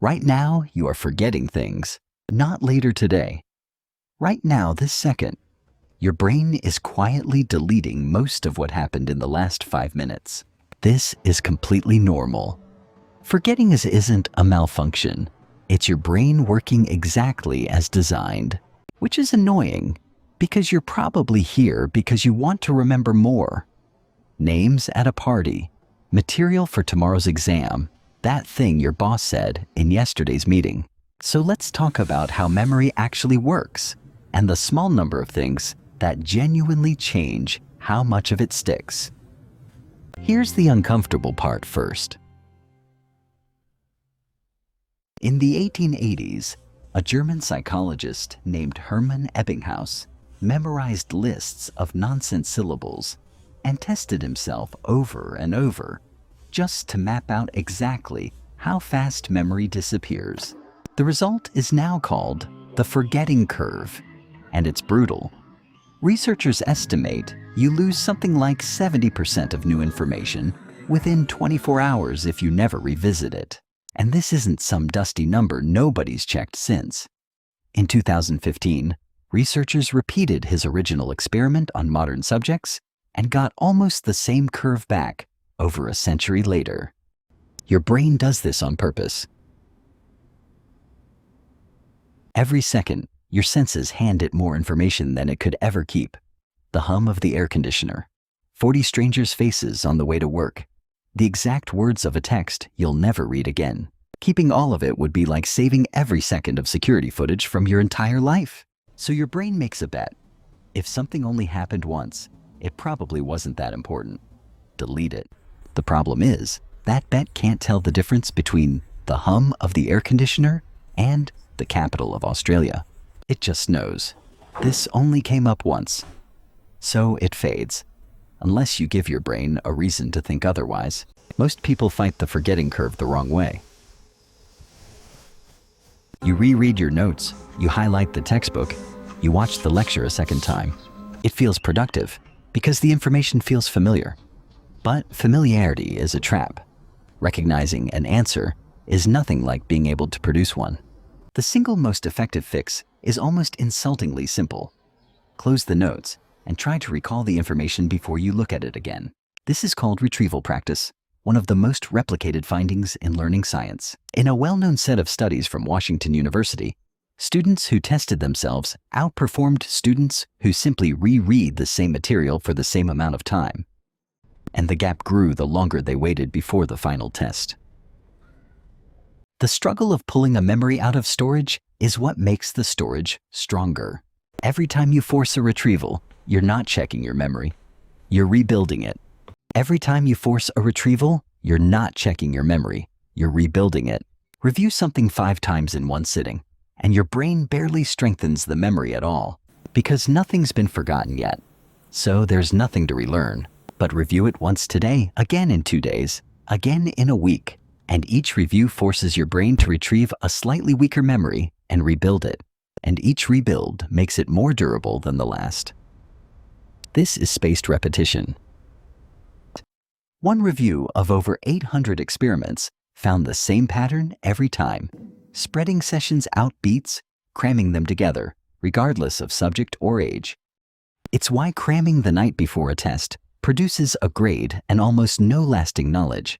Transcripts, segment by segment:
Right now, you are forgetting things, not later today. Right now, this second, your brain is quietly deleting most of what happened in the last 5 minutes. This is completely normal. Forgetting isn't a malfunction. It's your brain working exactly as designed, which is annoying because you're probably here because you want to remember more. Names at a party, material for tomorrow's exam, that thing your boss said in yesterday's meeting. So let's talk about how memory actually works and the small number of things that genuinely change how much of it sticks. Here's the uncomfortable part first. In the 1880s, a German psychologist named Hermann Ebbinghaus memorized lists of nonsense syllables and tested himself over and over just to map out exactly how fast memory disappears. The result is now called the forgetting curve, and it's brutal. Researchers estimate you lose something like 70% of new information within 24 hours if you never revisit it. And this isn't some dusty number nobody's checked since. In 2015, researchers repeated his original experiment on modern subjects and got almost the same curve back over a century later. Your brain does this on purpose. Every second, your senses hand it more information than it could ever keep. The hum of the air conditioner, 40 strangers' faces on the way to work, the exact words of a text you'll never read again. Keeping all of it would be like saving every second of security footage from your entire life. So your brain makes a bet. If something only happened once, it probably wasn't that important. Delete it. The problem is, that bet can't tell the difference between the hum of the air conditioner and the capital of Australia. It just knows. This only came up once. So it fades. Unless you give your brain a reason to think otherwise. Most people fight the forgetting curve the wrong way. You reread your notes, you highlight the textbook, you watch the lecture a second time. It feels productive because the information feels familiar. But familiarity is a trap. Recognizing an answer is nothing like being able to produce one. The single most effective fix is almost insultingly simple. Close the notes and try to recall the information before you look at it again. This is called retrieval practice, one of the most replicated findings in learning science. In a well-known set of studies from Washington University, students who tested themselves outperformed students who simply reread the same material for the same amount of time. And the gap grew the longer they waited before the final test. The struggle of pulling a memory out of storage is what makes the storage stronger. Every time you force a retrieval, you're not checking your memory. You're rebuilding it. Every time you force a retrieval, you're not checking your memory. You're rebuilding it. Review something 5 times in one sitting, and your brain barely strengthens the memory at all, because nothing's been forgotten yet. So there's nothing to relearn. But review it once today, again in 2 days, again in a week, and each review forces your brain to retrieve a slightly weaker memory and rebuild it. And each rebuild makes it more durable than the last. This is spaced repetition. One review of over 800 experiments found the same pattern every time, spreading sessions out beats, cramming them together, regardless of subject or age. It's why cramming the night before a test produces a grade and almost no lasting knowledge,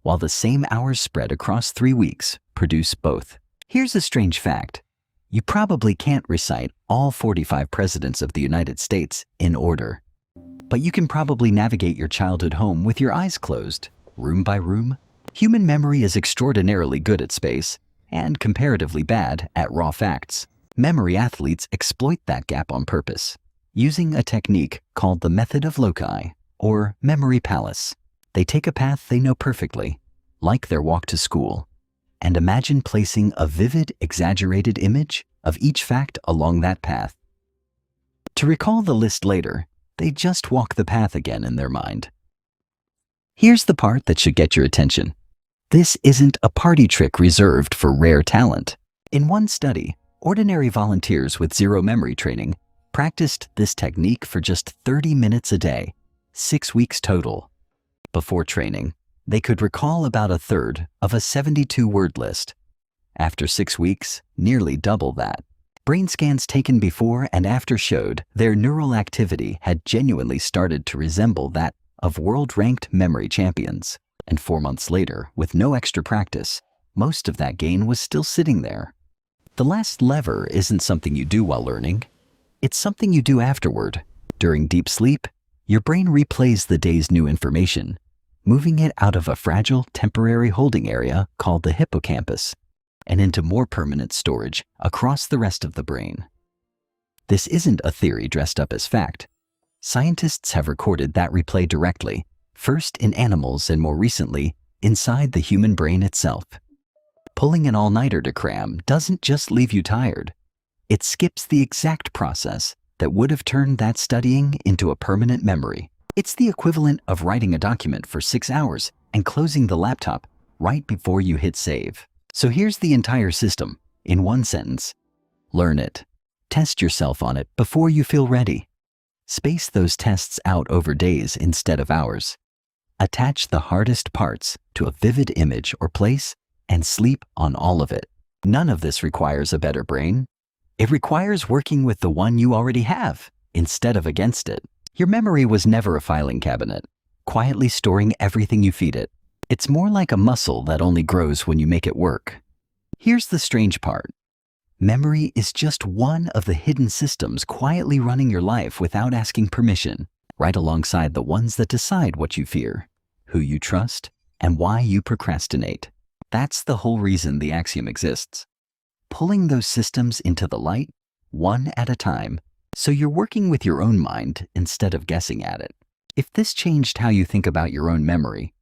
while the same hours spread across 3 weeks produce both. Here's a strange fact. You probably can't recite all 45 presidents of the United States in order, but you can probably navigate your childhood home with your eyes closed, room by room. Human memory is extraordinarily good at space and comparatively bad at raw facts. Memory athletes exploit that gap on purpose, using a technique called the method of loci, or memory palace. They take a path they know perfectly, like their walk to school, and imagine placing a vivid, exaggerated image of each fact along that path. To recall the list later, they just walk the path again in their mind. Here's the part that should get your attention. This isn't a party trick reserved for rare talent. In one study, ordinary volunteers with zero memory training practiced this technique for just 30 minutes a day, 6 weeks total. Before training, they could recall about a third of a 72-word list. After 6 weeks, nearly double that. Brain scans taken before and after showed their neural activity had genuinely started to resemble that of world-ranked memory champions. And 4 months later, with no extra practice, most of that gain was still sitting there. The last lever isn't something you do while learning. It's something you do afterward. During deep sleep, your brain replays the day's new information, moving it out of a fragile, temporary holding area called the hippocampus and into more permanent storage across the rest of the brain. This isn't a theory dressed up as fact. Scientists have recorded that replay directly, first in animals and more recently, inside the human brain itself. Pulling an all-nighter to cram doesn't just leave you tired. It skips the exact process that would have turned that studying into a permanent memory. It's the equivalent of writing a document for 6 hours and closing the laptop right before you hit save. So here's the entire system in one sentence. Learn it. Test yourself on it before you feel ready. Space those tests out over days instead of hours. Attach the hardest parts to a vivid image or place and sleep on all of it. None of this requires a better brain. It requires working with the one you already have instead of against it. Your memory was never a filing cabinet, quietly storing everything you feed it. It's more like a muscle that only grows when you make it work. Here's the strange part. Memory is just one of the hidden systems quietly running your life without asking permission, right alongside the ones that decide what you fear, who you trust, and why you procrastinate. That's the whole reason the Axiom exists. Pulling those systems into the light, one at a time, so you're working with your own mind instead of guessing at it. If this changed how you think about your own memory,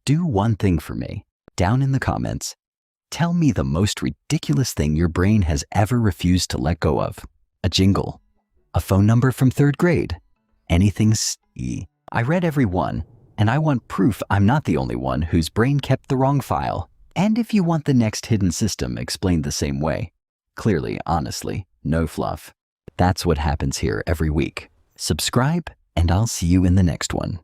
do one thing for me. Down in the comments, tell me the most ridiculous thing your brain has ever refused to let go of. A jingle, a phone number from 3rd grade, anything I read every one, and I want proof I'm not the only one whose brain kept the wrong file. And if you want the next hidden system explained the same way, clearly, honestly, no fluff. That's what happens here every week. Subscribe, and I'll see you in the next one.